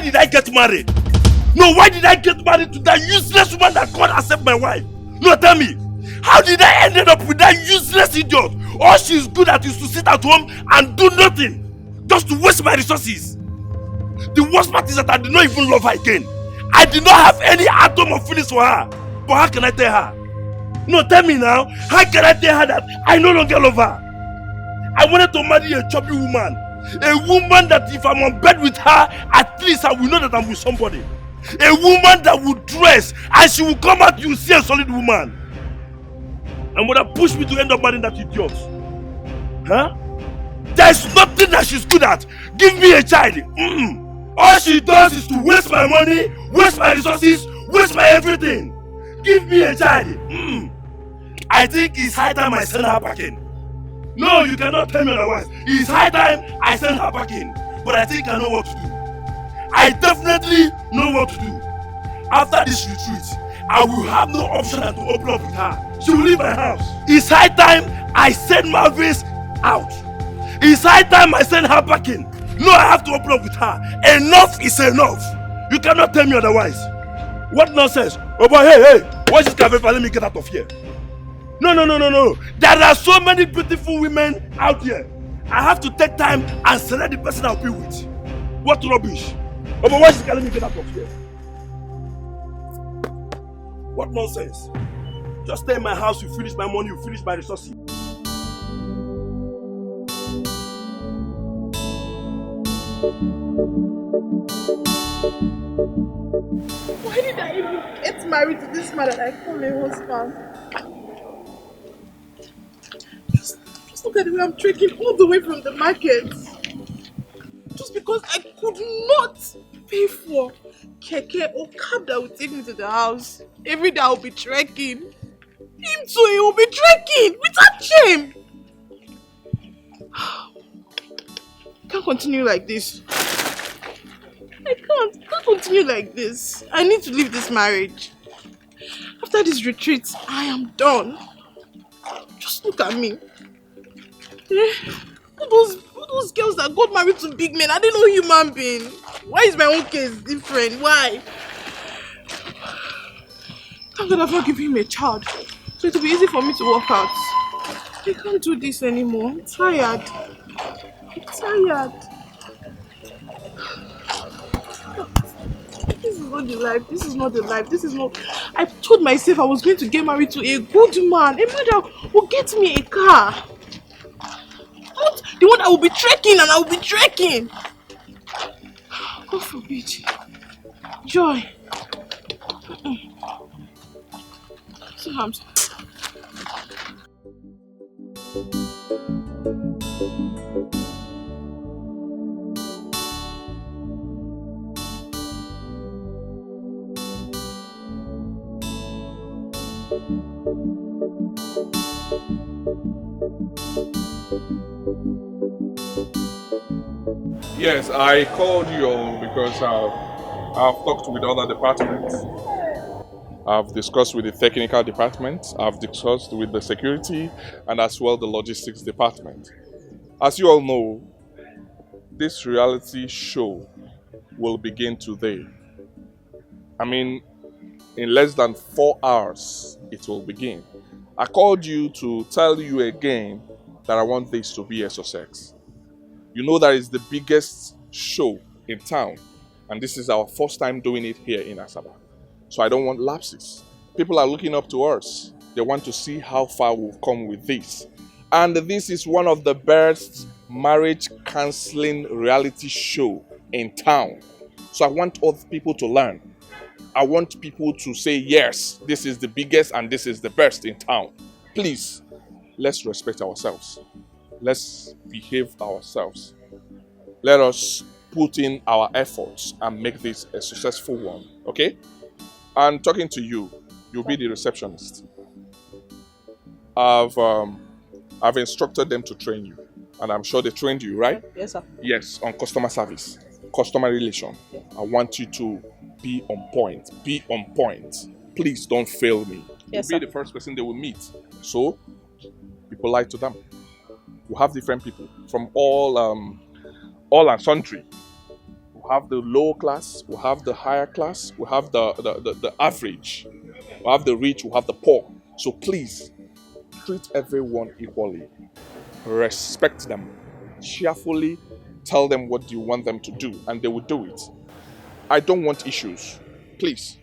did I get married? No, why did I get married to that useless woman that God accept my wife? No, tell me. How did I end up with that useless idiot? All she's good at is to sit at home and do nothing. Just to waste my resources. The worst part is that I did not even love her again. I did not have any atom of feelings for her. But how can I tell her? No, tell me now. How can I tell her that I no longer love her? I wanted to marry a chubby woman. A woman that if I'm on bed with her, at least I will know that I'm with somebody. A woman that would dress and she will come out, you will see a solid woman. And would have pushed me to end up marrying that idiot. Huh? There's nothing that she's good at. Give me a child. All she does is to waste my money, waste my resources, waste my everything. Give me a child. I think it's high time I send her back in. No, you cannot tell me otherwise. It's high time I send her back in. But I think I know what to do. I definitely know what to do. After this retreat, I will have no option than to open up with her. She will leave my house. It's high time I send Marvis out. It's high time I send her back in. No, I have to open up with her. Enough is enough. You cannot tell me otherwise. What nonsense? Oh boy, hey, watch this cafe, let me get out of here. No. There are so many beautiful women out here. I have to take time and select the person I'll be with. What rubbish? Oh boy, watch this cafe, let me get out of here. What nonsense? Just stay in my house, you finish my money, you finish my resources. Why did I even get married to this man that I call my husband? Just look at the way I'm trekking all the way from the market. Just because I could not pay for keke or cab that would take me to the house. Every day I'll be trekking. Him too, he will be trekking without shame. I can't continue like this. I can't continue like this. I need to leave this marriage. After this retreat, I am done. Just look at me. All those girls that got married to big men, are they no human being? Why is my own case different? Why? Thank God I've not given him a child, so it will be easy for me to work out. I can't do this anymore. I'm tired. This is not the life. This is not. I told myself I was going to get married to a good man. A man that will get me a car. Not the one that will be trekking and I will be trekking. God forbid. Joy. See how I'm... Yes, I called you all because I've talked with other departments. I've discussed with the technical department, I've discussed with the security, and as well the logistics department. As you all know, this reality show will begin today. I mean, in less than 4 hours, it will begin. I called you to tell you again that I want this to be a success. You know that is the biggest show in town, and this is our first time doing it here in Asaba. So I don't want lapses. People are looking up to us. They want to see how far we've come with this. And this is one of the best marriage counseling reality show in town. So I want other people to learn. I want people to say, yes, this is the biggest and this is the best in town. Please, let's respect ourselves. Let's behave ourselves. Let us put in our efforts and make this a successful one, okay? And talking to you, you'll be the receptionist. I've instructed them to train you, and I'm sure they trained you, right? Yes, sir. Yes, on customer service, customer relation. Yeah. I want you to be on point. Be on point. Please don't fail me. Yes, you'll be the first person they will meet. So, be polite to them. We have different people from all and sundry. We have the low class, we have the higher class, we have the average, we have the rich, we have the poor. So please treat everyone equally. Respect them. Cheerfully tell them what you want them to do, and they will do it. I don't want issues. Please.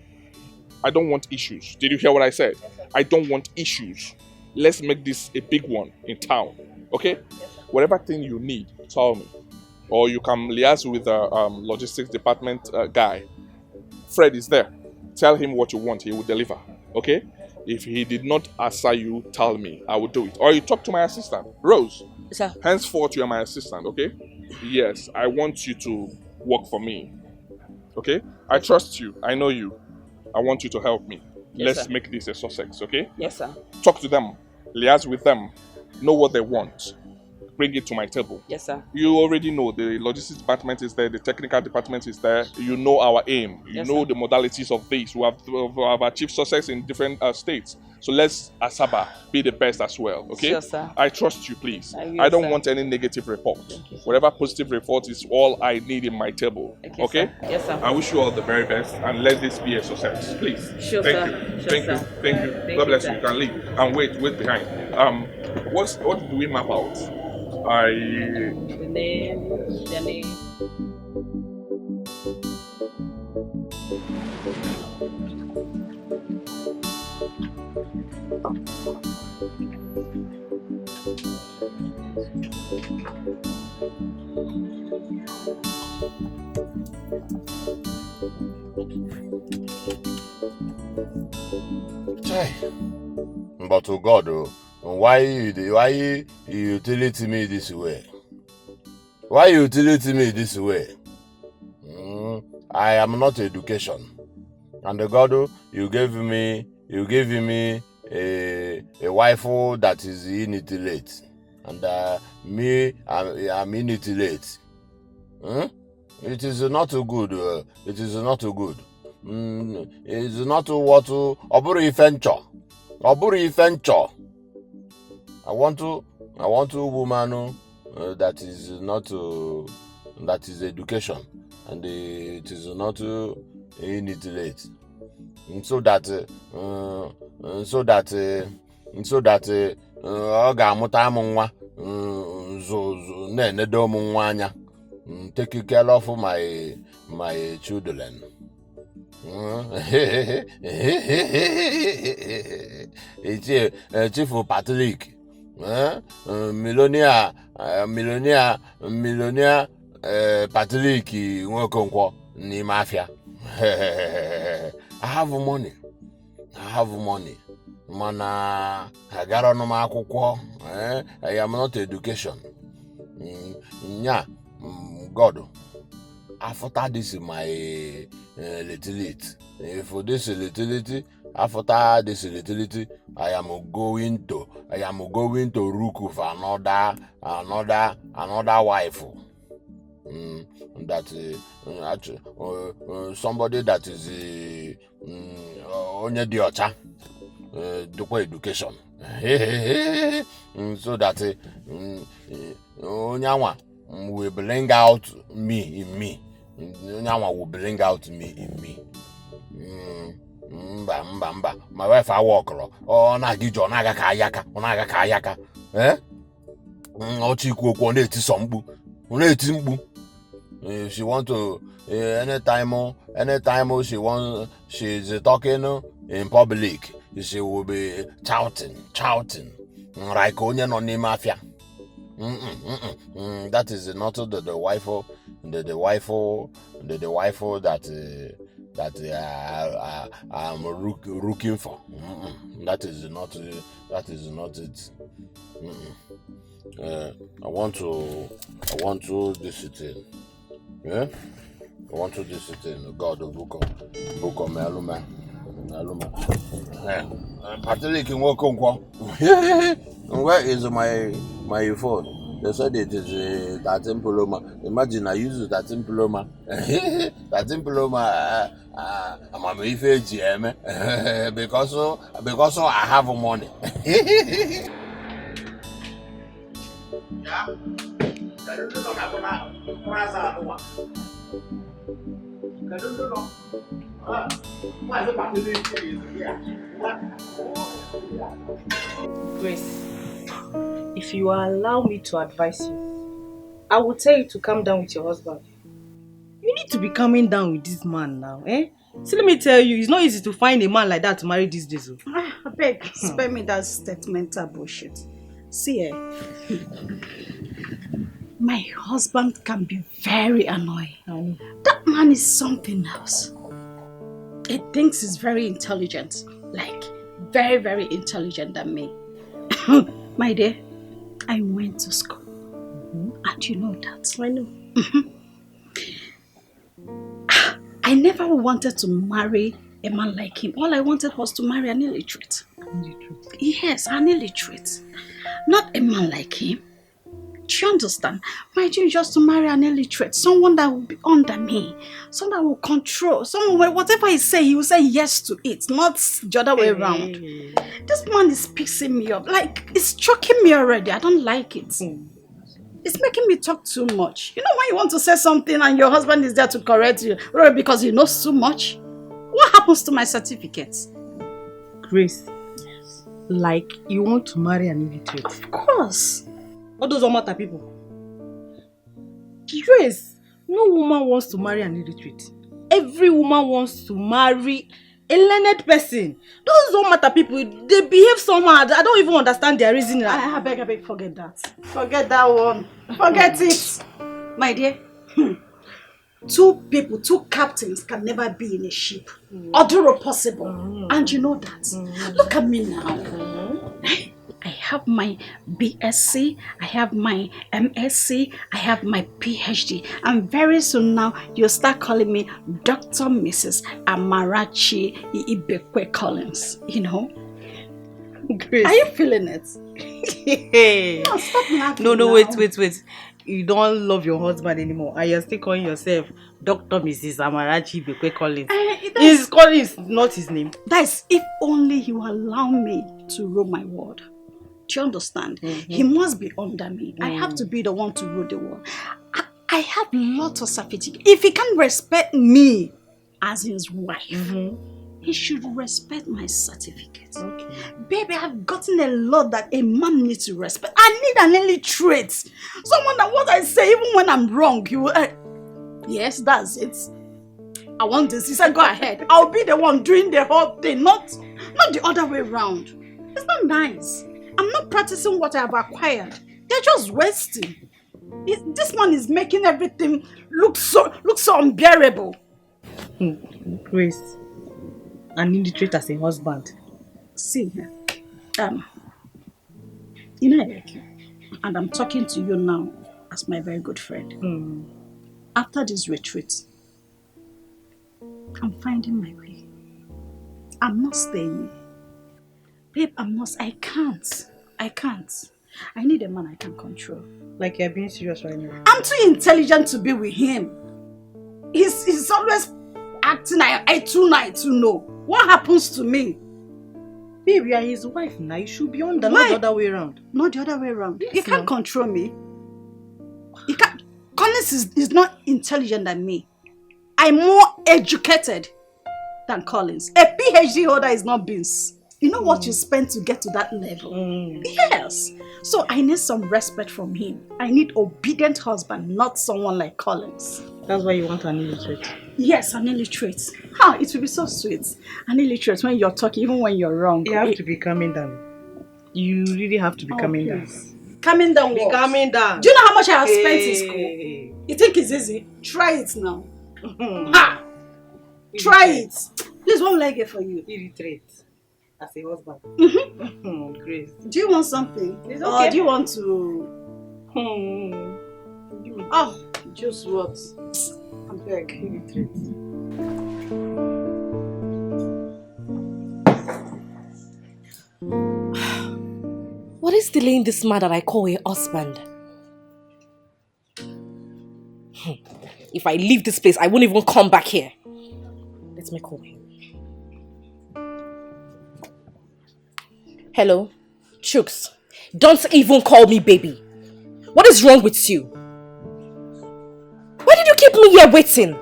I don't want issues. Did you hear what I said? I don't want issues. Let's make this a big one in town. Okay? Whatever thing you need, tell me. Or you can liaise with the logistics department guy. Fred is there. Tell him what you want. He will deliver. Okay? If he did not answer you, tell me. I will do it. Or you talk to my assistant, Rose. Sir. Henceforth, you are my assistant. Okay? Yes, I want you to work for me. Okay? I trust you. I know you. I want you to help me. Yes, Let's sir. make this a success, okay? Yes, sir. Talk to them, liaise with them, know what they want, bring it to my table. Yes, sir. You already know the logistics department is there, the technical department is there. You know our aim. You Yes, know sir. the modalities of this. We have achieved success in different states. So let's Asaba be the best as well, okay? Sure, sir. I trust you, please. I will, I don't sir. want any negative report. Thank you, sir. Whatever positive report is all I need in my table, okay? Sir. Yes, sir. I wish you all the very best and let this be a success, please. Sure, Thank sir. you. Sure, Thank sir. you. Thank you. Thank God you, bless sir. you. You can leave. And wait behind. What do we map out? The name. But to God, why you utility me this way? Why you utility me this way? I am not education, and God, you gave me a wife that is illiterate, and me I'm illiterate. It is not good. It is not good. It is not what to oburu ifencho. I want to woman that is not that is education, and it is not illiterate, so that ọ ga-amụta m nwa na-enedo m nwa anya, take care of my children. Chief Patrick, millionaire Patrick Nwokonkwo n'ime afia. I have money. Mana agara no akwụkwọ. I am not education. God, after this my utility. For this utility, after this utility, I am going to look for another wife. That somebody that is onye dị ọcha, dukwa education. So that onye anwa will bring out me in me. Onye will bring out me in me. Mba. My wife I walk na-agija ọ na-aga ka ayaka. Ọchịkwu okwu ọ na-eti sọ mkpu. Ọ na-eti mkpu. She want to anytime she's talking in public, she will be shouting like onye nọ n'ime afia. That is not the wife that I'm looking for. That is not it. I want to this thing. Yeah? I want to this thing. God, book of Meluma. Patrick Nwokonkwo. Where is my phone? They said it is 13 Paloma. Imagine I use 13 Paloma. 13 Paloma. I'm a GM because I have money. Yeah. Grace, if you allow me to advise you, I will tell you to calm down with your husband. You need to be calming down with this man now, eh? See, let me tell you, it's not easy to find a man like that to marry these days. I beg, spare me that statemental bullshit. See, my husband can be very annoying. That man is something else. He thinks he's very intelligent, like very, very intelligent than me. My dear, I went to school, and you know that. I know. I never wanted to marry a man like him. All I wanted was to marry an illiterate. Yes, an illiterate. Not a man like him. Do you understand? My dream is just to marry an illiterate. Someone that will be under me. Someone that will control. Someone where whatever I say, he will say yes to it. Not the other way around. This man is pissing me up. Like, it's choking me already. I don't like it. It's making me talk too much. You know when you want to say something and your husband is there to correct you because he knows too much? What happens to my certificates? Grace, like you want to marry an illiterate? Of course. All those Omata people. Grace, no woman wants to marry an illiterate. Every woman wants to marry a learned person. Those Omata people, they behave somehow. I don't even understand their reasoning. I beg, forget that. Forget that one. Forget it. My dear, two captains can never be in a ship. Although possible. And you know that. Look at me now. I have my BSc, I have my MSc, I have my PhD. And very soon now, you'll start calling me Dr. Mrs. Amarachi Ibekwe Collins. You know? Grace. Are you feeling it? No, stop laughing. No, now. wait. You don't love your husband anymore. And you're still calling yourself Dr. Mrs. Amarachi Ibekwe Collins. His Collins, not his name. That is if only he will allow me to rule my world. Do you understand? He must be under me. I have to be the one to rule the world. I have lots of certificates. If he can respect me as his wife, he should respect my certificates. Okay. Baby, I've gotten a lot that a man needs to respect. I need an illiterate. Someone that what I say, even when I'm wrong, he will... yes, that's it. I want this. He said, go ahead. I'll be the one doing the whole thing, not the other way around. It's not nice. I'm not practicing what I have acquired. They're just wasting. This man is making everything look so unbearable. Grace, an illiterate as a husband. See here, you know I like you, and I'm talking to you now as my very good friend. After this retreat, I'm finding my way. I'm not staying. Babe, I can't. I need a man I can control. Like you're being serious right now. I'm too intelligent to be with him. He's always acting I too know. What happens to me? Babe, you are his wife now. You should be under, not the other way around. Not the other way around. Yes, he can't control me. He can't. Collins is not intelligent than me. I'm more educated than Collins. A PhD holder is not beans. You know what you spend to get to that level? Yes. So I need some respect from him. I need obedient husband, not someone like Collins. That's why you want an illiterate? Yes, an illiterate. How? It will be so sweet. An illiterate when you're talking, even when you're wrong. You have to be calming down. You really have to be calming down. Calming down what? Calming down. Do you know how much I have spent in school? You think it's easy? Try it now. Ha! Try it. Please, what will I get for you? Illiterate. As a husband. Grace. Do you want something? It's okay. Or do you want to... Oh, just what? I'm very illiterate. What is delaying this man that I call a husband? If I leave this place, I won't even come back here. Let me call him. Hello? Chooks, don't even call me baby. What is wrong with you? Why did you keep me here waiting?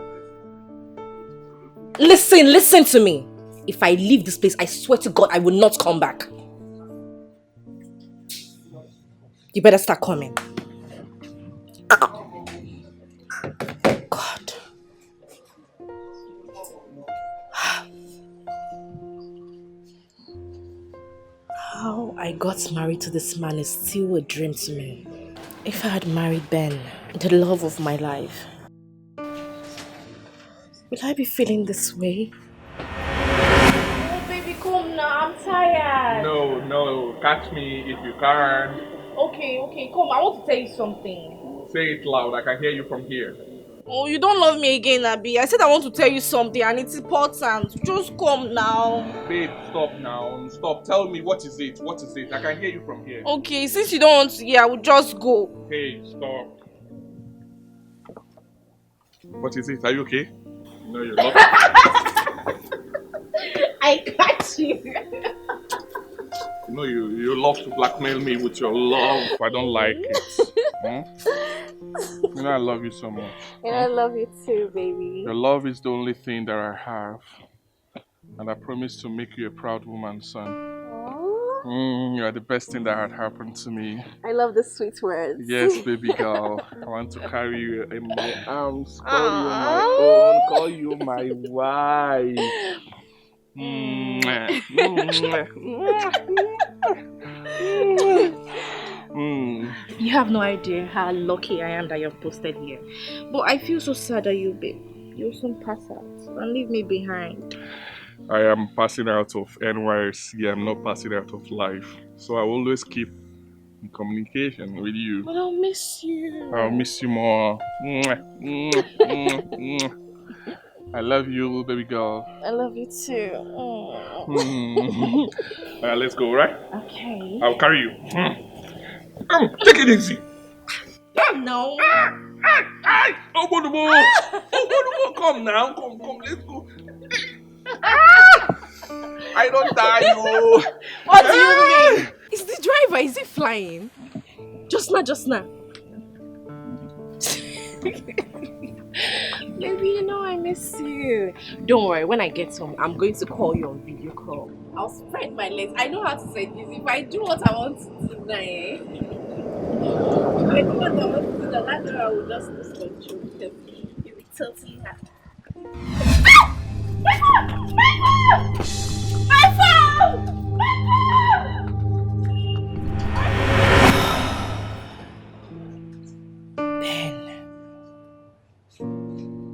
Listen to me. If I leave this place, I swear to God, I will not come back. You better start coming. God. How I got married to this man is still a dream to me. If I had married Ben, the love of my life, will I be feeling this way? Oh, baby, come now. I'm tired. No, catch me if you can. Okay, come. I want to tell you something. Say it loud, I can hear you from here. Oh, you don't love me again, Abby. I said I want to tell you something and it's important. Just come now. Babe, stop now. Stop. Tell me, what is it? What is it? I can hear you from here. Okay, since you don't want to hear, I will just go. Hey, stop. What is it? Are you okay? No, you're not. I got you. You know, you love to blackmail me with your love. I don't like it. You know, I love you so much. And I love you too, baby. Your love is the only thing that I have. And I promise to make you a proud woman, son. You are the best thing that had happened to me. I love the sweet words. Yes, baby girl. I want to carry you in my arms, call you my own, call you my wife. You have no idea how lucky I am that you're posted here. But I feel so sad that you'll soon pass out and leave me behind. I am passing out of NYC. I'm not passing out of life. So I will always keep in communication with you. But I'll miss you. I'll miss you more. I love you, baby girl. I love you too. Alright, let's go, right? Okay. I'll carry you. Come, take it easy. No. Come now. Come, let's go. I don't die, no. What do you mean? Is the driver, is he flying? Just now. Baby, you know I miss you. Don't worry, when I get home, I'm going to call you on video call. I'll spread my legs. I know how to say this. If I do what I want to do now, if I do what I want to do, that day I will just lose control because you'll be totally happy. My phone! Ben.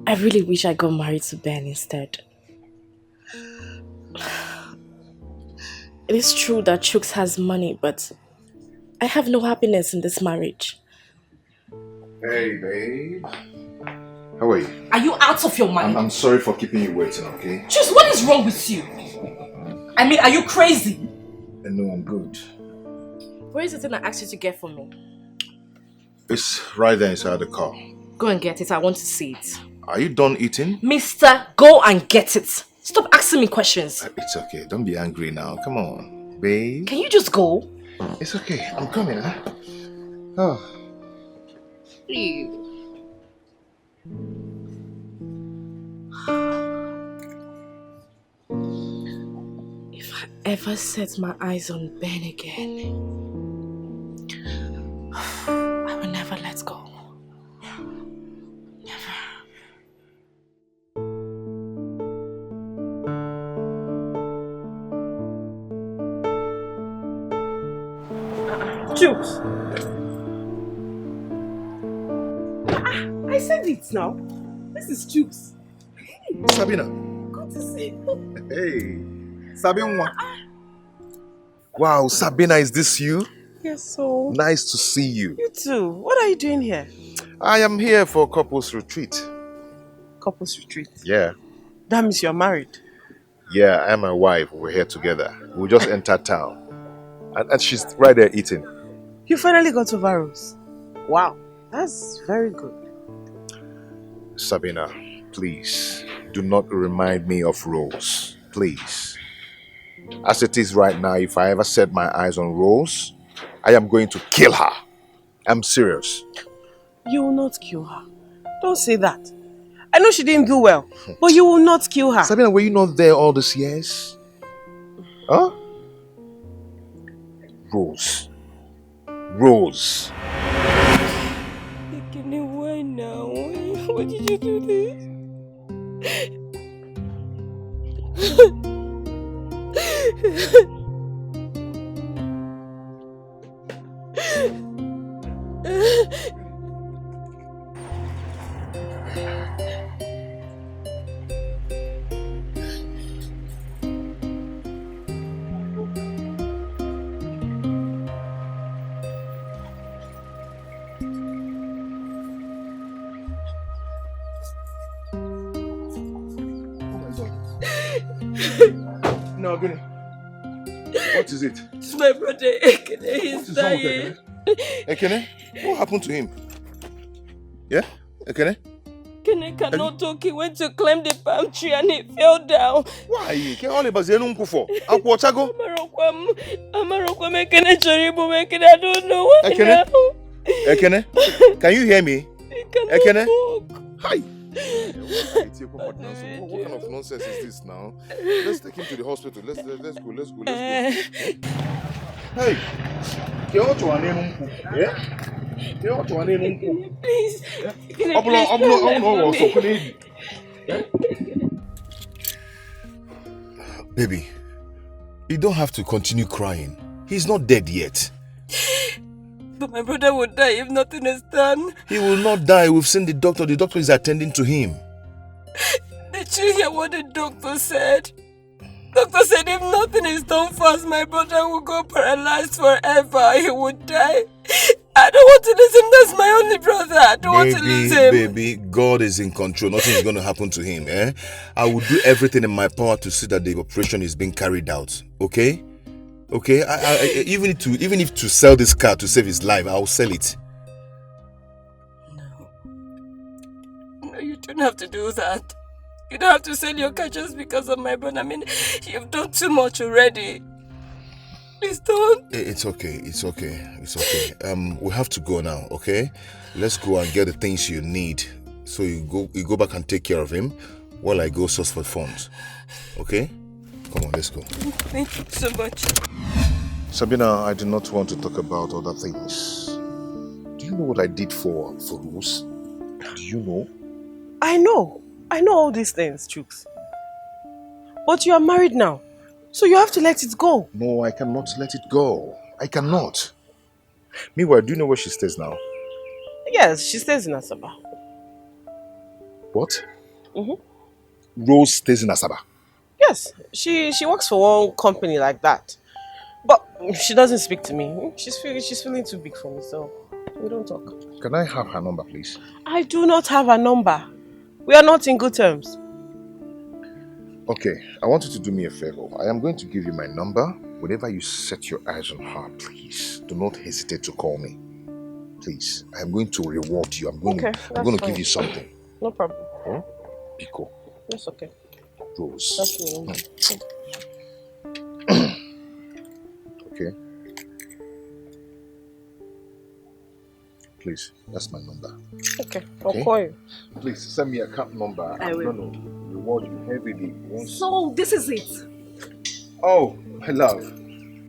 I really wish I got married to Ben instead. It is true that Chooks has money, but I have no happiness in this marriage. Hey, babe. How are you? Are you out of your mind? I'm sorry for keeping you waiting, okay? Chooks, what is wrong with you? I mean, are you crazy? No, I'm good. Where is the thing I asked you to get for me? It's right there inside the car. Go and get it. I want to see it. Are you done eating? Mister, go and get it. Stop asking me questions. It's okay. Don't be angry now. Come on, babe. Can you just go? It's okay. I'm coming, huh? Oh. Ew. If I ever set my eyes on Ben again, I will never let go. Never. Jukes. I said it now. This is Jukes. Sabina. Good to see you. Hey. Sabina. Wow, Sabina, is this you? Yes, so. Nice to see you. You too. What are you doing here? I am here for a couple's retreat. Couples retreat. Yeah. That means you're married. Yeah, I and my wife, we're here together. We just entered town. And she's right there eating. You finally got over Rose. Wow, that's very good. Sabina, please, do not remind me of Rose. Please. As it is right now, if I ever set my eyes on Rose, I am going to kill her. I'm serious. You will not kill her. Don't say that. I know she didn't do well, but you will not kill her. Sabina, were you not there all these years? Huh? Rose. Rose. Why now? Why did you do this? No, Gini. What is it? It's my brother Ekene. He's dying. Ekene? What happened to him? Yeah? Ekene? Ekene cannot talk. He went to climb the palm tree and he fell down. Why? Can all about Zenun Kufo? Akwa Chago? Amarokwam Ekene Choribu Ekene. I don't know why Ekene? now. Ekene? Can you hear me? Ekene? Talk. Hi. What kind of nonsense is this now? Let's take him to the hospital. Let's go. Hey, baby, you don't have to continue crying. He's not dead yet. But my brother will die if nothing is done. He will not die. We've seen the doctor. The doctor is attending to him. Did you hear what the doctor said? Doctor said if nothing is done fast, my brother will go paralyzed forever. He would die. I don't want to lose him. That's my only brother. I don't want to lose him. Baby, God is in control. Nothing is going to happen to him. I will do everything in my power to see that the operation is being carried out. Okay? Okay? Even if to sell this car to save his life, I'll sell it. No, you don't have to do that. You don't have to sell your car just because of my brother. I mean, you've done too much already. Please don't. It's okay. We have to go now, okay? Let's go and get the things you need. So you go back and take care of him while I go source for funds. Okay? Come on, let's go. Thank you so much. Sabina, I do not want to talk about other things. Do you know what I did for Rose? Do you know? I know all these things, Chooks. But you are married now, so you have to let it go. No, I cannot let it go. I cannot. Meanwhile, do you know where she stays now? Yes, she stays in Asaba. What? Rose stays in Asaba? Yes, she works for one company like that. But she doesn't speak to me. She's feeling too big for me, so we don't talk. Can I have her number, please? I do not have her number. We are not in good terms. Okay, I want you to do me a favor. I am going to give you my number. Whenever you set your eyes on her, please do not hesitate to call me. Please, I am going to reward you. I'm going to give you something. No problem. Huh? Pico. That's okay. Rose. That's me. Okay. Please, that's my number. Okay, I'll call you. Please send me a account number. I will. I'm going to reward you heavily. So this is it. Oh, my love.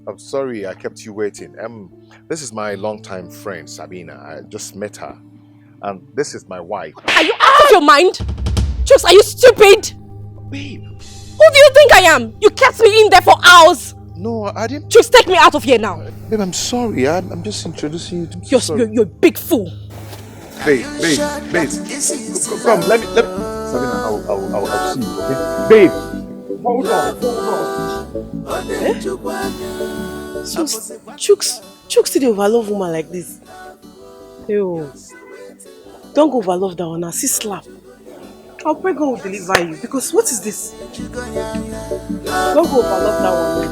I'm sorry I kept you waiting. This is my longtime friend, Sabina. I just met her. And this is my wife. Are you out of your mind? Chooks, are you stupid? Babe. Who do you think I am? You kept me in there for hours. No, I didn't. Chooks, take me out of here now. Babe, I'm sorry. I'm just introducing you to You're a big fool. Babe. Come, let me. Sabina, I'll see you, okay? Babe, hold on. Eh? So, Chooks did overlove woman like this. Yo, don't go overlove that one. I see slap. I'll pray God will deliver you, because what is this? Don't go overlove that one like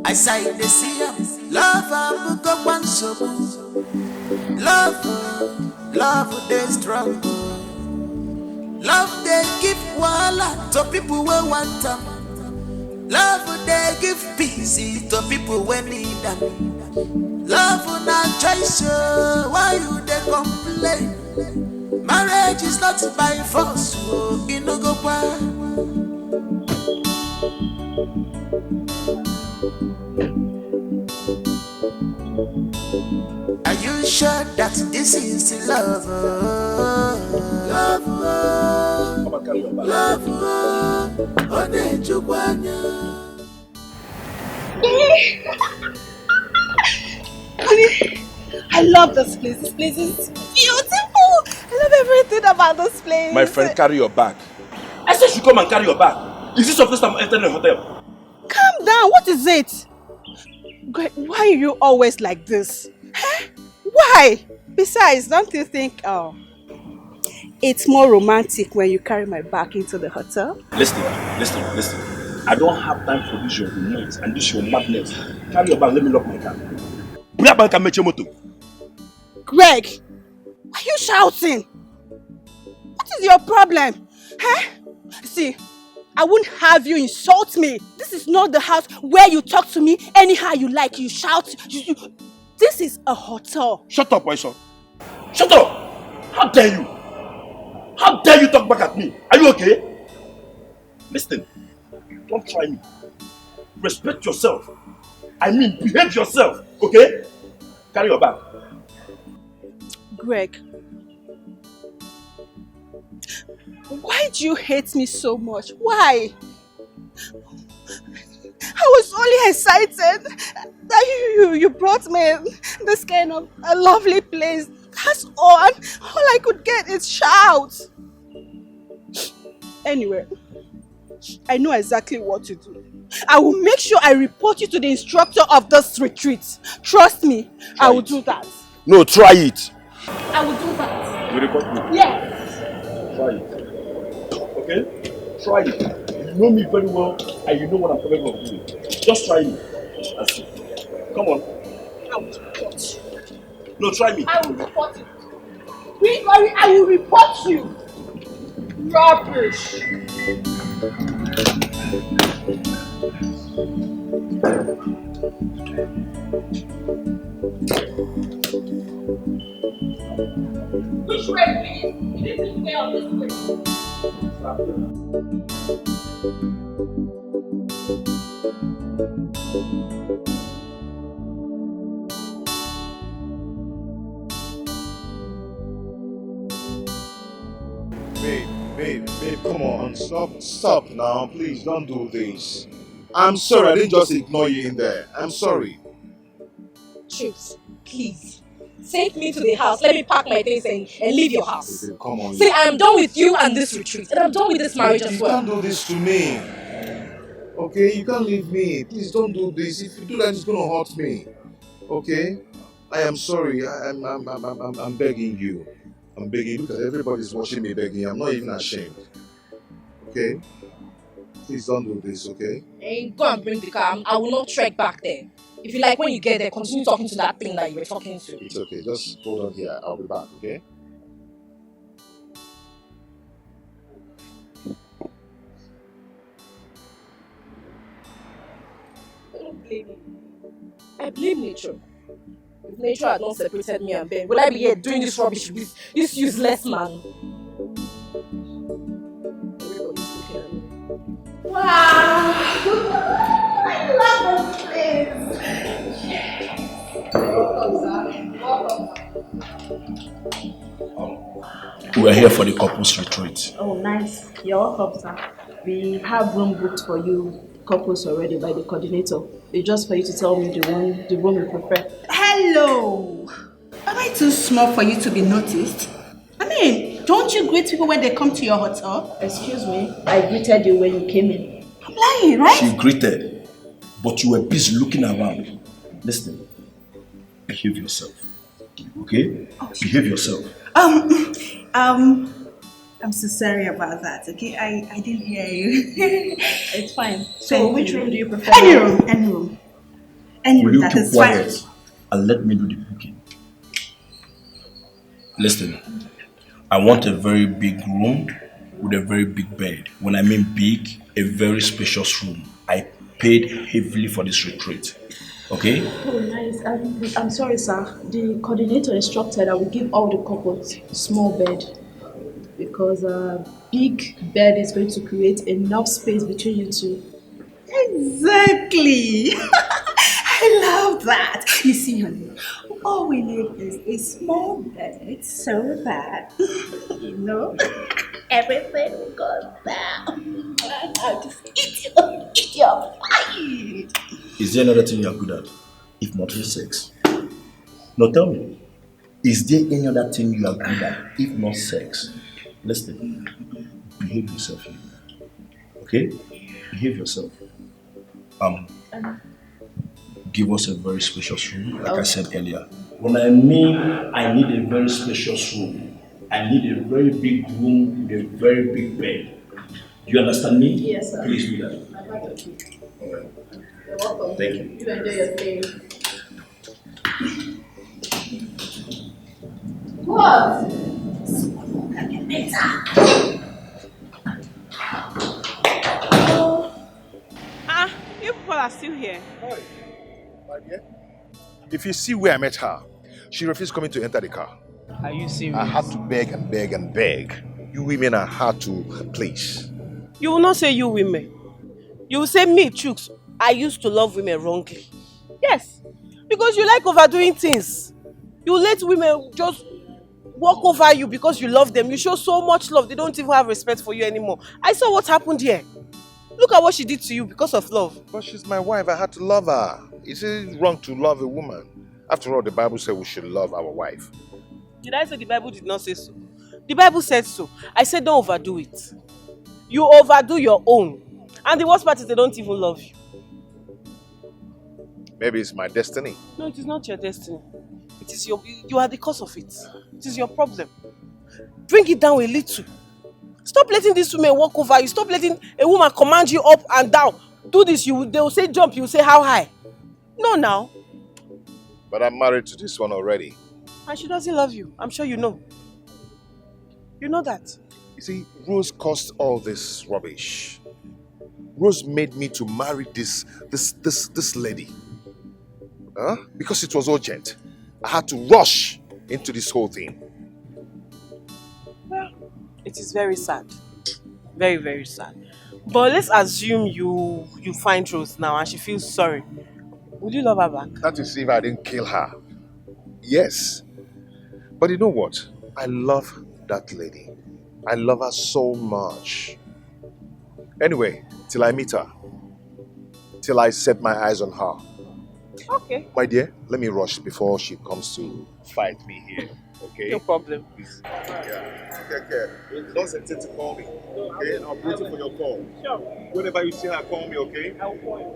I say the sea, love go one so love, they strong. Love they give wahala to people who want them. Love they give peace to people who need them. Love na choice, why you they complain? Marriage is not by force, so it no go far. Are you sure that this is love? Love, love, Honey, I love this place. This place is beautiful. I love everything about this place. My friend, carry your bag. I said you come and carry your bag. Is this your first time entering a hotel? Calm down. What is it? Why are you always like this? Huh? Why? Besides, don't you think it's more romantic when you carry my bag into the hotel? Listen. I don't have time for this your romance and this your madness. Carry your bag, let me lock my car. Greg, why are you shouting? What is your problem? Huh? See, I wouldn't have you insult me. This is not the house where you talk to me anyhow you like. You shout. This is a hotel. Shut up, boy son. Shut up! How dare you? How dare you talk back at me? Are you okay? Listen, don't try me. Respect yourself. I mean, behave yourself, okay? Carry your bag. Greg, why do you hate me so much? Why? I was only excited that you brought me this kind of a lovely place. That's all. All I could get is shout. Anyway, I know exactly what to do. I will make sure I report you to the instructor of this retreat. Trust me, I will do that. No, try it. I will do that. You report me? Yes. Try it. Okay? Try it. You know me very well and you know what I'm capable of doing. Just try me. That's it. Come on. I will report you. No, try me. I will report you. Gregory, I will report you. Rubbish. Which way, please? This way or this way? Babe, come on, stop now, please, don't do this. I'm sorry, I didn't just ignore you in there. I'm sorry. Chips, please. Take me to the house. Let me pack my things and leave your house. Babe, come on. Say, I'm done with you and this retreat. And I'm done with this marriage as well. You can't do this to me. Okay, you can't leave me. Please don't do this. If you do that, it's gonna hurt me. Okay? I am sorry. I'm begging you. I'm begging you because everybody's watching me begging. I'm not even ashamed. Okay? Please don't do this, okay? Hey, go and bring the car. I will not trek back there. If you like, when you get there, continue talking to that thing that you were talking to. It's okay. Just hold on here. I'll be back, okay? I don't blame you. I blame nature. If nature had not separated me and Ben, would I be here doing this rubbish with this useless man? Everybody's looking at me. Wow! I love this place! We are here for the couples retreat. Oh, nice. You're welcome, sir. We have room booked for you, couples already by the coordinator. It's just for you to tell me the room you prefer. Hello! Am I too small for you to be noticed? I mean, don't you greet people when they come to your hotel? Excuse me, I greeted you when you came in. I'm lying, right? She greeted, but you were busy looking around. Listen, behave yourself. Okay? Oh. Behave yourself. I'm so sorry about that, okay? I didn't hear you. It's fine. So which room do you prefer? Any room. Any Will room, you that keep is quiet fine. and let me do the cooking? Listen, I want a very big room with a very big bed. When I mean big, a very spacious room. I paid heavily for this retreat. Okay? Oh, nice. I'm sorry, sir. The coordinator instructed I will give all the couples small bed because a big bed is going to create enough space between you two. Exactly. I love that. You see, honey, all we need is a small bed so that, you know, everything goes down. I'll just eat your mind. Is there another thing you are good at? If not sex? No, tell me. Is there any other thing you are good at, if not sex? Listen, behave yourself here. Okay? Behave yourself. Give us a very spacious room, like I said earlier. When I mean I need a very spacious room, I need a very big room with a very big bed. Do you understand me? Yes, sir. Please do that. You're welcome. Thank you. You enjoy your stay. What? You people are still here. Hi, my dear. If you see where I met her, she refused coming to enter the car. Are you serious? I had to beg and beg and beg. You women are hard to please. You will not say you women. You will say me, Chooks. I used to love women wrongly. Yes. Because you like overdoing things. You let women just walk over you because you love them. You show so much love, they don't even have respect for you anymore. I saw what happened here. Look at what she did to you because of love. But she's my wife, I had to love her. Is it wrong to love a woman? After all, the Bible said we should love our wife. Did I say the Bible did not say so? The Bible said so. I said don't overdo it. You overdo your own. And the worst part is they don't even love you. Maybe it's my destiny. No, it is not your destiny. It is you are the cause of it. It is your problem. Bring it down a little. Stop letting these women walk over you. Stop letting a woman command you up and down. Do this, they will say jump, you will say how high. No, now. But I'm married to this one already. And she doesn't love you. I'm sure you know. You know that. You see, Rose caused all this rubbish. Rose made me to marry this lady. Huh? Because it was urgent. I had to rush into this whole thing. Well, it is very sad. Very, very sad. But let's assume you find Rose now and she feels sorry. Would you love her back? That is if I didn't kill her. Yes. But you know what? I love that lady. I love her so much. Anyway, till I meet her. Till I set my eyes on her. Okay. My dear, let me rush before she comes to fight me here. Okay? No problem. Please. Yeah. Take care. Don't hesitate to call me. Okay? I'll be waiting for your call. Sure. Whenever you see her, call me, okay? I will call you.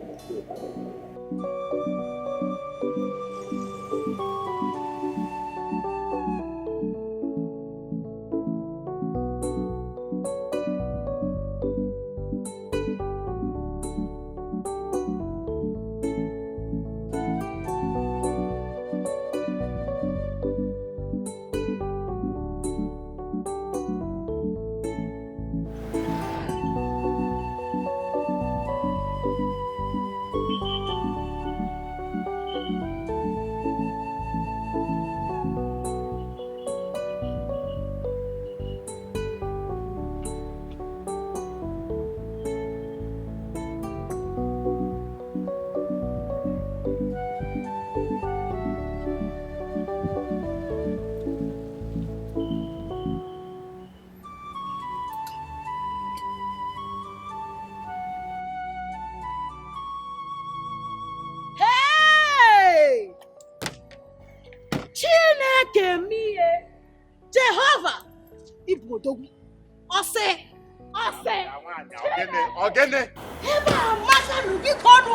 Jehovah! Ibodogwu. Ose! Ogene! Eba amasa nubi kono!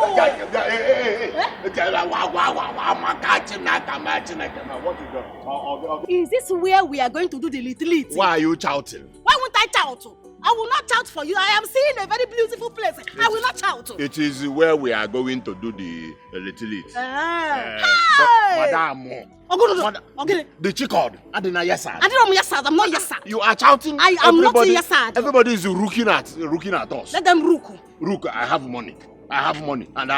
Is this where we are going to do the little? Why are you shouting? Why won't I shout. I will not shout for you. I am seeing a very beautiful place. I will not shout. It is where we are going to do the utility. Hey! Madam. Okay. The chicken. I didn't yes sir. I didn't yes sir. I'm not yes sir. You are shouting. I am not yes sir. Everybody is looking at us. Let them rook. Rook, I have money. And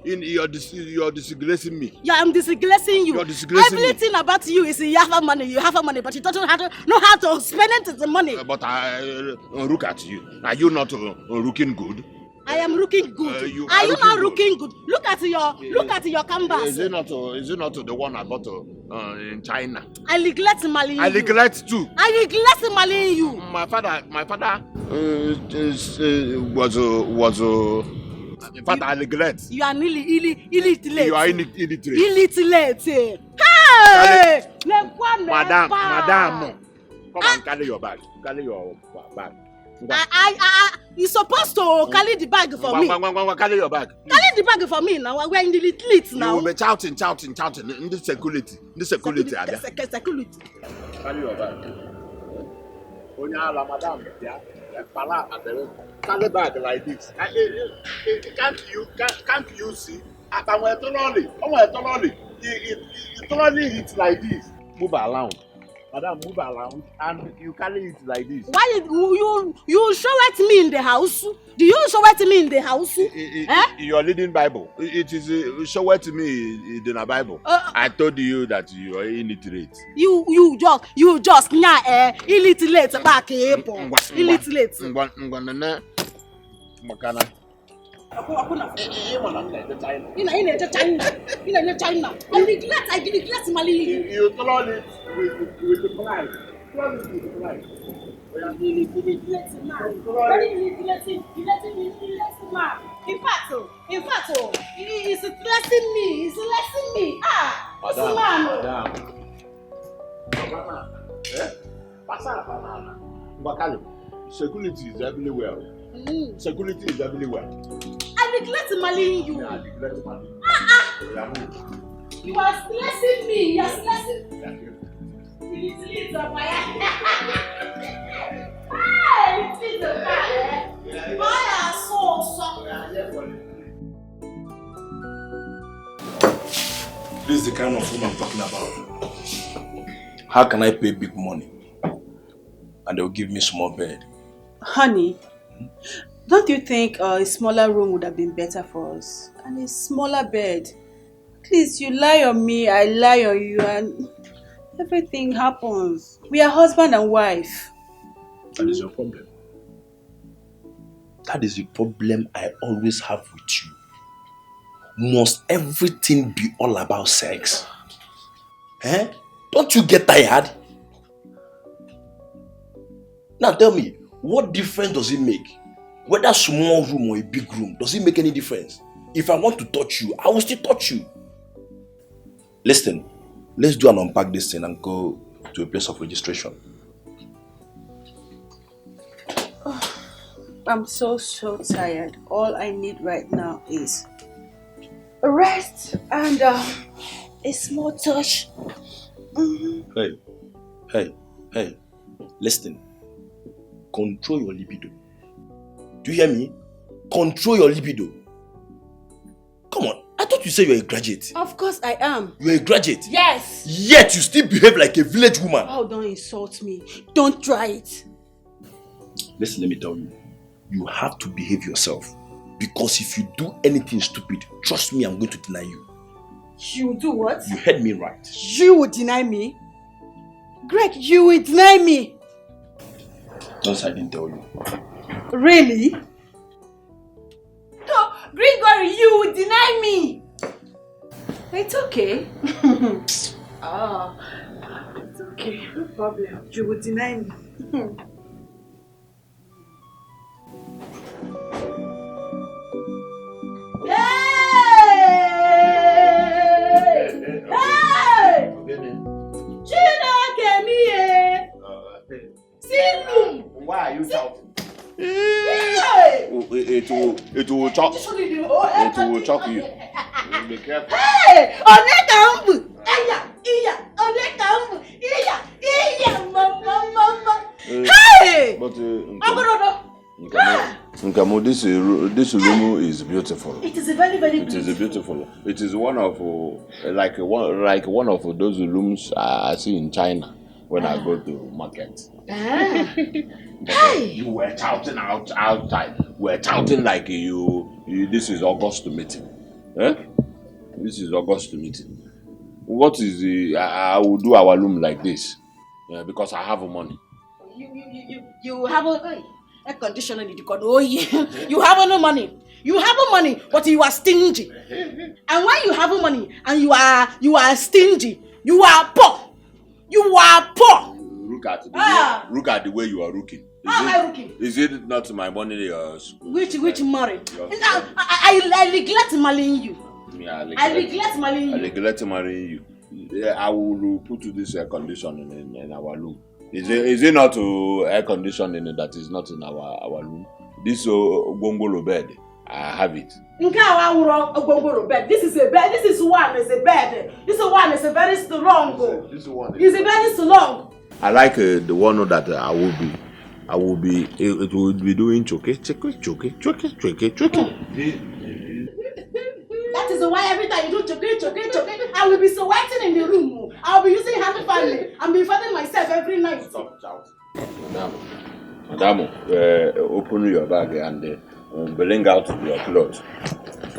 you're disgracing me. Yeah, I'm disgracing you. You're disgracing Everything about you is you have money, but you don't know how to spend it the money. But I look at you. Are you not looking good? I am looking good. Are you not looking good? Look at your canvas. Is it not the one I bought in China? I regret marrying you. I regret too. I regret marrying you. My father was in fact, I regret. You are really illiterate. You are illiterate. Illiterate. Hey! Madam, come and carry your bag. Carry your bag. You supposed to carry the bag for me. Carry your bag. Carry the bag for me now. We're in the lit now. You will be shouting. In the security. Security. Carry your bag. Madam, yeah. Carry bag like this. Can't you see? I'm thoroughly. It's like this. Move around. Madam, move around and you carry it like this. Why you show it to me in the house? Do you show it to me in the house? You're reading Bible. It is show it to me in the Bible. I told you that you are illiterate. You just illiterate back illiterate. Makana. In China. I regret marrying you. You told it with the pride. Very illiterate man. In fact, he's stressing me. Madam. Banana. Security is everywhere. Security is everywhere. I regret marrying you. I regret marrying you. You are stressing me. You are stressing me. It's a This is the kind of woman I'm talking about. How can I pay big money and they'll give me small bed? Honey, don't you think a smaller room would have been better for us? And a smaller bed. Please, you lie on me, I lie on you, and everything happens. We are husband and wife. That is your problem. That is the problem I always have with you. Must everything be all about sex? Don't you get tired? Now tell me, what difference does it make? Whether small room or a big room, does it make any difference? If I want to touch you, I will still touch you. Listen, let's do an unpack this thing and go to a place of registration. I'm so tired. All I need right now is a rest and a small touch. Hey, listen. Control your libido. Do you hear me? Control your libido. Come on, I thought you said you're a graduate. Of course I am. You're a graduate? Yes. Yet you still behave like a village woman. Oh, don't insult me. Don't try it. Listen, let me tell you. You have to behave yourself. Because if you do anything stupid, trust me, I'm going to deny you. You will do what? You heard me right. You will deny me? Greg, you will deny me? Don't I didn't tell you. Really? No, Gregory, you will deny me. It's okay. It's okay, no problem. You will deny me. Why are you shouting? It will choke. It will choke you. Be careful. Hey! Mama! Madam, this room is beautiful. It is a very, very It beautiful. is beautiful. It is one of one of those rooms I see in China when I go to market. You were shouting outside. We're shouting like you. This is August meeting. Eh? This is August meeting. What is the? I will do our room like this, because I have money. You have a condition in the corner. Oh, yeah. You have no money. You have money, but you are stingy. And when you have money and you are stingy, you are poor. You are poor. Look at the way you are looking. How am I looking? Is it not my money? Which money? I neglect marrying you. Yeah, I neglect marrying you. I neglect marrying you. Yeah, I will put this air conditioning in our room. Is it not air conditioning that is not in our room? This gongolo bed, I have it. Bed. This is a bed. This is one is a bed. This one is a very strong. This one is a very strong. I like the one that I will be. It will be doing choke. That is why every time you do choke, I will be sweating in the room. I'll be using hand fan and be fanning myself every night. Stop shouting. Madam, open your bag and bring out your clothes.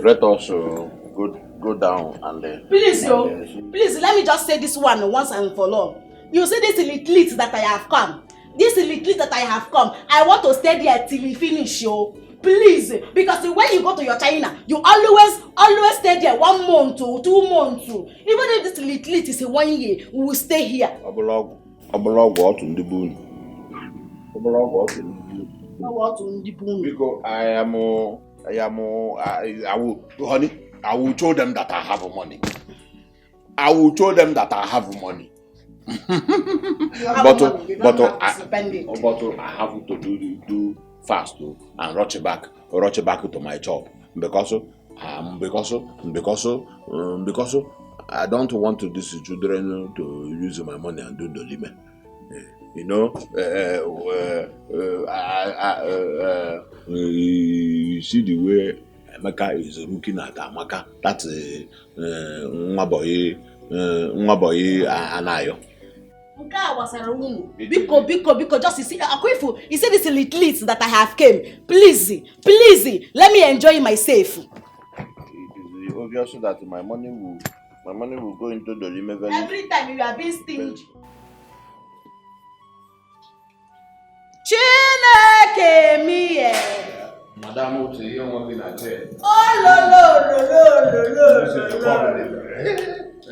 Let us go down and. Please, please let me just say this one once and for all. You see this little that I have come. I want to stay there till we finish, yo. Please, because when you go to your China, you always stay there 1 month or 2 months. Even if this little is 1 year, we will stay here. I will show them that I have money. But I have to do fast and rush back to my job because I don't want these children to use my money and do the limit. You know, you see the way Emeka is looking at Amaka. That's nwa boy Anayo. Biko, just you see, Akwifu, you see this little that I have came. Please, let me enjoy myself. It is obvious that my money will go into the limit. Every time you are being stingy. Chineke miye. Madam, what's the young one in a chair? Oh, lo.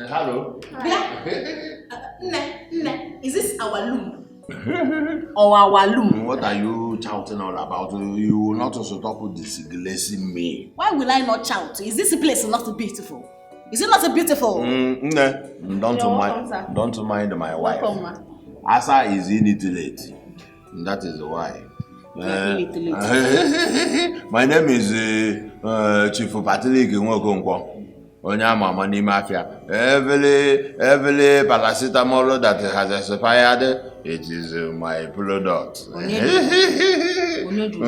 Hello. Is this our loom? Or our loom? What are you shouting all about? You will not also stop disgracing me. Why will I not shout? Is this place not beautiful? Is it not beautiful? Don't mind my wife. Asa is illiterate. That is why. My name is Chief Patrick Nwokonkwo. Onyama ni mafia. Every paracetamol that has expired, it is my product.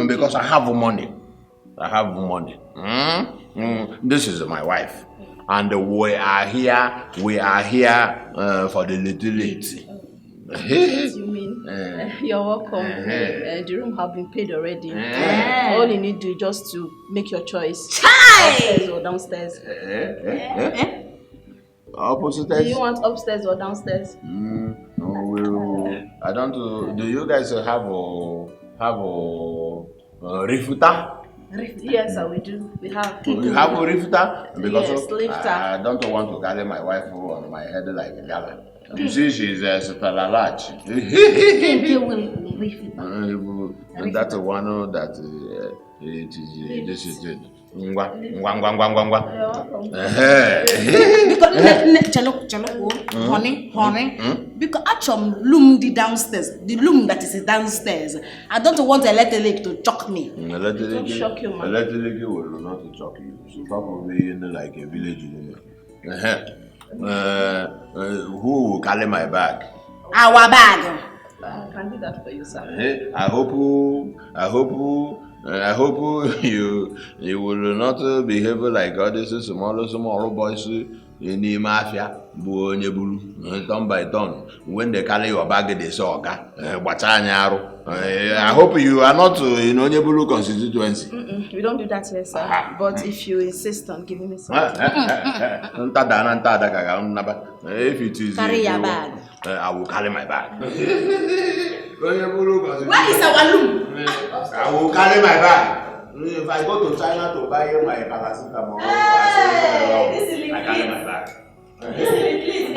Because I have money. This is my wife, and we are here for the little. You mean? You're welcome. The room have been paid already. All you need to do is just to make your choice. Upstairs or downstairs. Opposite. Do you want upstairs or downstairs? I don't. Do you guys have a refuter? Yes, we do. We have. You have a refuter? Because yes, lifter. I don't want to carry my wife on my head like a gala. You see, she's a large. That's one that it is. This is it. Ngwa. Honey. Because actually, loom the downstairs, the loom that is downstairs. I don't want electric to choke me. Don't shock you, man. Electric will not choke you. She's probably in like a village. Who will carry my bag? Our bag. I can do that for you, sir. I hope I hope you will not behave like all these small boys in the mafia. Turn by turn. When they carry your bag, they say, "Oga, I hope you are not in Onyebulu constituency. We don't do that here, sir. But if you insist on giving me something. If it is Carry your bag. I will carry my bag. Where is our room? I will carry my bag. If I go to China to buy my paracetamol, I carry my bag. Please,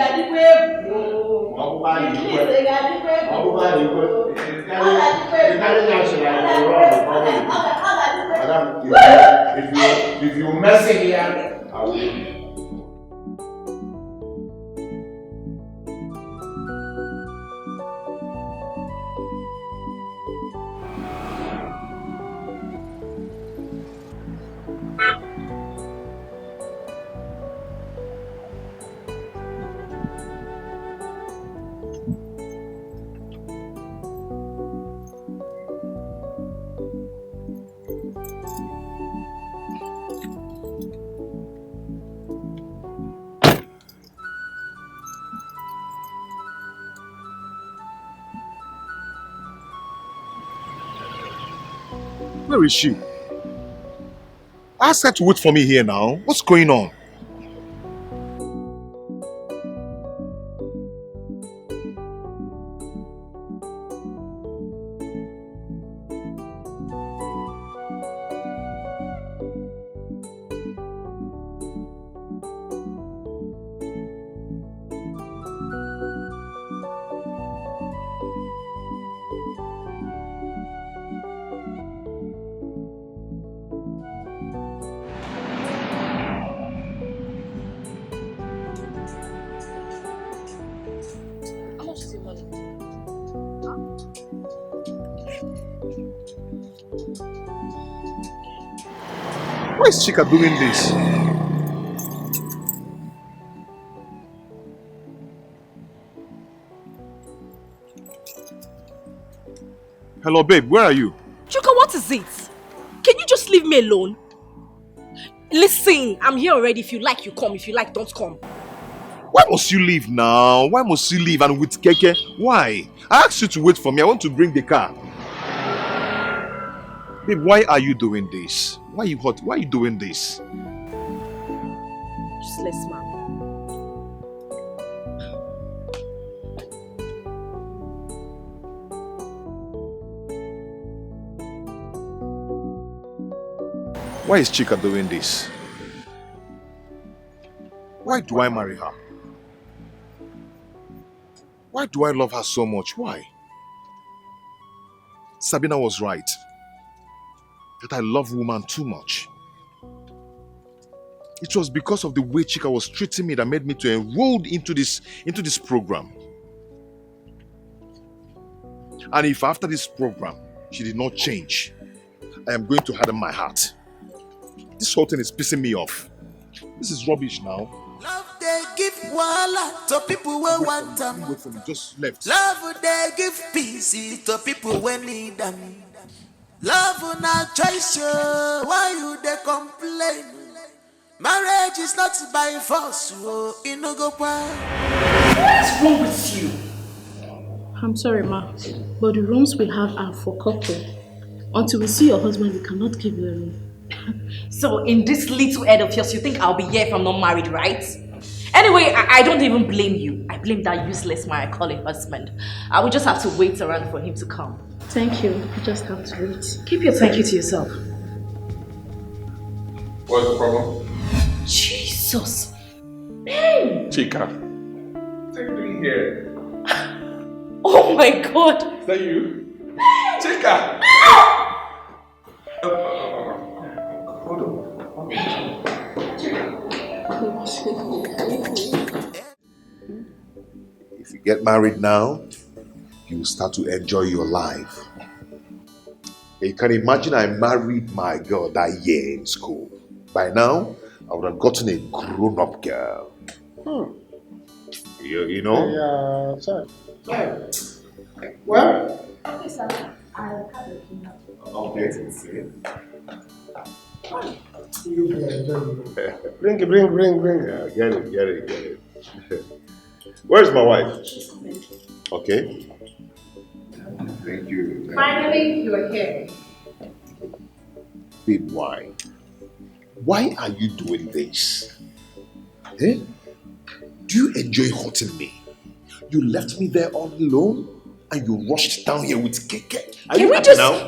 if you mess it here, I will. Where is she? Ask her to wait for me here now. What's going on? Why is Chika doing this? Hello, babe, where are you? Chuka, what is it? Can you just leave me alone? Listen, I'm here already. If you like, you come. If you like, don't come. Why must you leave now? Why must you leave and with Keke? Why? I asked you to wait for me. I want to bring the car. Babe, why are you doing this? Why are you hot? Why are you doing this? Useless man. Why is Chika doing this? Why do I marry her? Why do I love her so much? Why? Sabina was right. That I love woman too much. It was because of the way Chika was treating me that made me to enroll into this program. And if after this program she did not change, I am going to harden my heart. This whole thing is pissing me off. This is rubbish now. Love they give wahala to people who want them. Wait for me, just left. Love they give peace to people who need them. Love not choice, why you they complain? Marriage is not by force, you no go well. What is wrong with you? I'm sorry, ma, but the rooms we have are for couple. Until we see your husband, we cannot give you a room. So in this little head of yours, you think I'll be here if I'm not married, right? Anyway, I don't even blame you. I blame that useless man I call a husband. I will just have to wait around for him to come. Thank you. You just have to wait. Keep your thank you to yourself. What's the problem? Jesus. Man. Chika. What are you doing here? Oh my God. Is that you? Chika! Hold on. If you get married now, you will start to enjoy your life. You can imagine I married my girl that year in school. By now, I would have gotten a grown-up girl. You know? Yeah, sorry. Well? Okay, sir. I'll have the key now. Okay. Bring it. Yeah, get it. Where's my wife? Okay. Thank you. Finally, you're here. Babe, why? Why are you doing this? Eh? Do you enjoy hurting me? You left me there all alone and you rushed down here with Keke.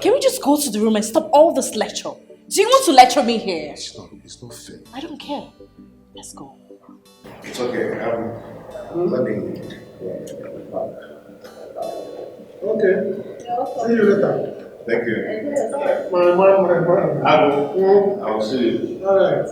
Can we just go to the room and stop all this lecture? Do you want to lecture me here? It's not fair. I don't care. Let's go. It's okay. Let me. Okay. See you later. Thank you. My mom. I will see you. All right.